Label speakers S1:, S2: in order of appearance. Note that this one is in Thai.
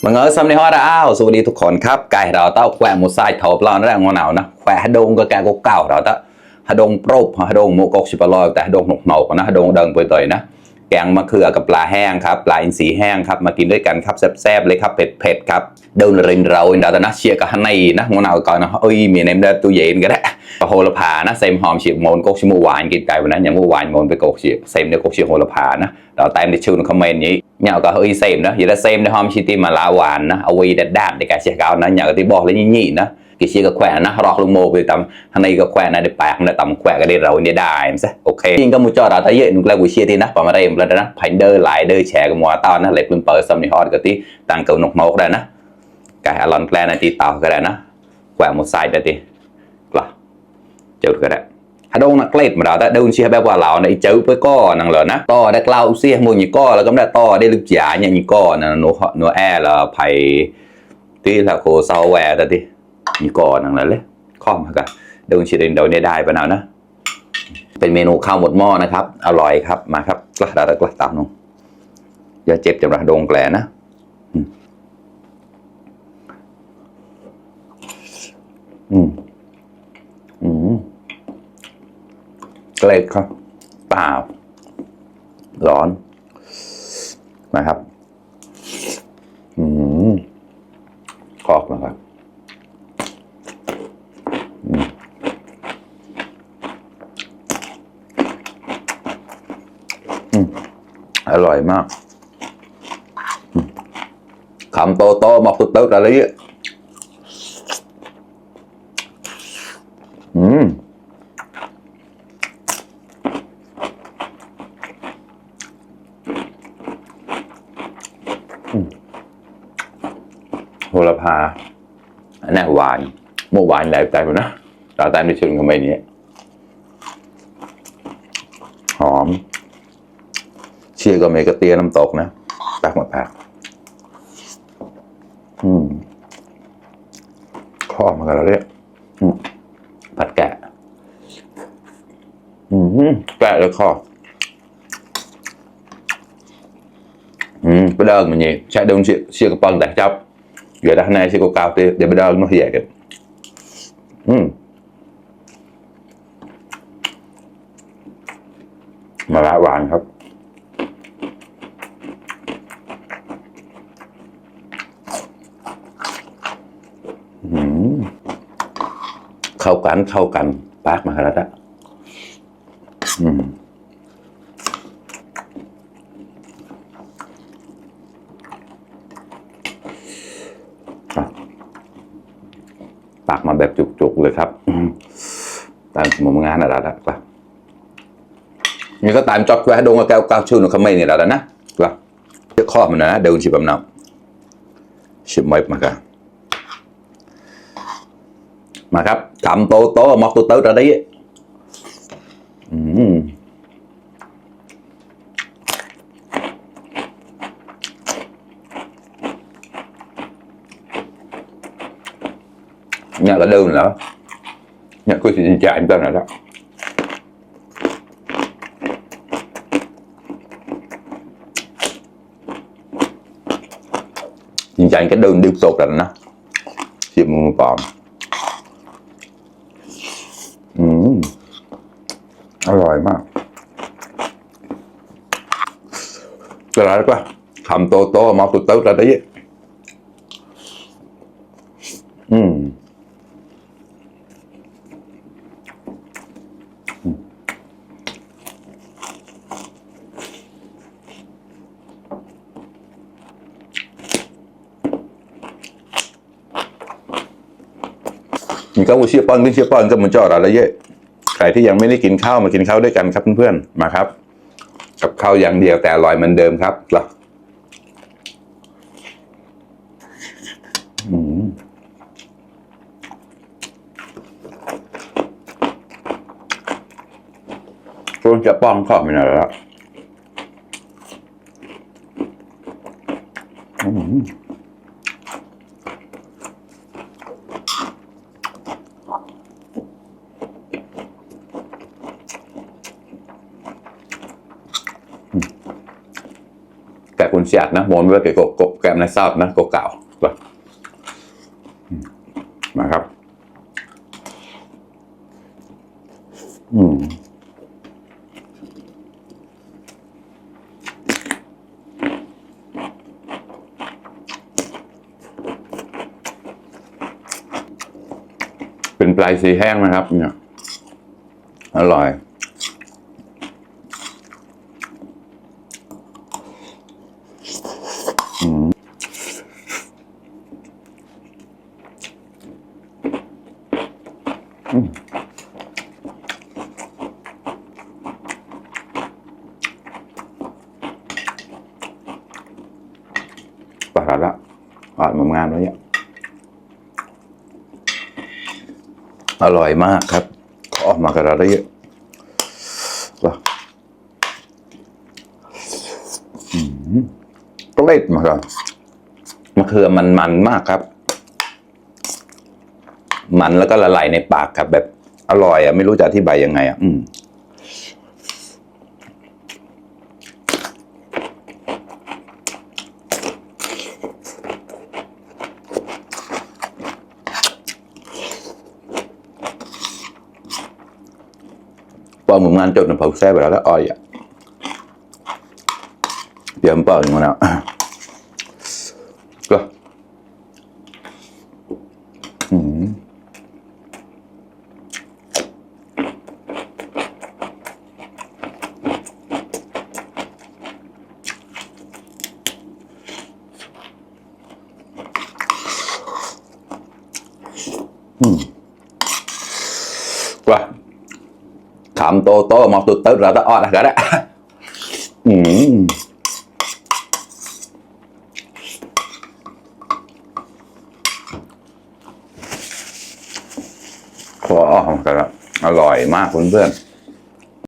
S1: มึงเออซ้ำในฮอดอ้าวสวัสดีทุกคนครับไก่เราเต้าแขวะหมูไซทบเรานั่นแหละงอหนาวนะแขวะฮดงก็แกก็เก่าเราเต้าฮดงโปรบฮดงหมูกกชิบลอยแต่ฮดงหนกหนกนะฮดงเดิงไปต่อยนะแกงมะเขือกับปลาแห้งครับปลาอินทรีแห้งครับมากินด้วยกันครับแซ่บๆเลยครับเผ็ดๆครับเดินรินเราอินดาตนะเชียกับฮันนี่นะงอหนาวก่อนนะเอ้ยมีเนมได้ตู้เย็นก็ได้โหระพานะเซมหอมเฉียบมนกกชิมูหวานกินไก่วันนั้นอย่างมูหวานมนไปกกเฉียบเซมเนี่ยกกเฉียบโหระพานะเราตามในชื่อคอมเมนต์นี้nhờ có hơi xem đó vậy là xem để hôm chi tim mà lá hoàn nó ở quay đẹp đạn để cả xe cao nó nhờ cái bỏ lên nhị nó cái xe cái khỏe nó rọt luôn mồ về tầm hôm nay cái khỏe này để bạc nó tầm khỏe cái đi rồi để đài em sẽ ok nhưng có một trò đó thấy vậy nó là buổi chia thì nó vào đây là nó phải đơ lại đơ trẻ cái mùa to nó lại bên bờ sông đi hot cái tí tăng cầu nục nốt đây nó cái lon plan này thì tàu cái này nó khỏe một side đây thì là chịu cái đấyฮดงนักเล่นมาแล้วเดินเชียแบบว่าเราในเจ้าไปก้อนังเลยนะต่อได้กล่าวเสียมูนี่ก้อแล้วก็ได้ต่อได้ลึกจ๋าเนี่ยนี่ก้อนะโนแอร์ละไผ่ที่ละโคซาวแวร์แต่ที่นี่ก้อนังเลยข้อมกันเดินเชียเดินได้ปะนะเป็นเมนูข้าวหมดหม้อนะครับอร่อยครับมาครับกระดาษกระตามน้องอย่าเจ็บจำระดงแกลนะเกล็ดครับเปล่าร้อนนะครับกรอบนะครับอร่อยมากคำโตๆมาปุ๊บๆอะไรเนี่ยโหระพาอันนี้หวานเมื่อวานได้ใจผมนะเราตามที่ชนกันไปนี้หอมเชียร์ก็เมกะเตียน้ำตกนะตักมาพักข้อมากันแล้วเนี่ยผัดแกะแกะเลยข้อbây giờ mình nhìn chạy đông chia cái phần để chấp giờ đây này sẽ có cao thì để bây giờ nó dễ kìa mà đã hoànครับเข้ากันปากมาขนาดนั้นปากมาแบบจุกๆเลยครับตามมุมงานอะไรล่ะนี่ก็ตามจอบแควดงกับแก้วก้าวชื่อหนูเขาไม่เนี่ยแล้วนะล่ะเจ้าข้อมันนะเดินชิบแบบนั้นชิบไม่มากันมาครับทำโตมอกโตๆอะไรnhà là đơn nữa nhà có chuyện chạy em tên là đó chuyện chạy cái đơn điêu sột rồi nó chìm một bòn rồi mà cái đó quá hầm to mà tôi ra đấyมีข้าวเชียร์ป้อนก็มันจอดอะไรเยอะใครที่ยังไม่ได้กินข้าวมากินข้าวด้วยกันครับเพื่อนๆมาครับกับข้าวอย่างเดียวแต่อร่อยเหมือนเดิมครับล่ะช่วงจะป้องข้าวไม่นานแล้ว คุณเสียดนะมนไว้เกี่ยวกับแกมในซาบนะเก่าๆมาครับเป็นปลายสีแห้งนะครับเนี่ยอร่อยปลาละอ่านมางานแล้วเนี่ยอร่อยมากครับออกมากระไรเยอะก็เล็ดมาครับมะเขือมันมากครับมันแล้วก็ละลายในปากครับแบบอร่อยอ่ะไม่รู้จะอธิบายยังไงอ่ะพอเหมือนงานจดน้ำเผาแซ่บไปแล้วอ้อยอ่ะเดี๋ยวมันเปิดอย่างนั้นก็ว่าขำโตมาตุดเติร์ดเราต้องออดอะไรก็ได้พอออกกันแล้วอร่อยมากเพื่อน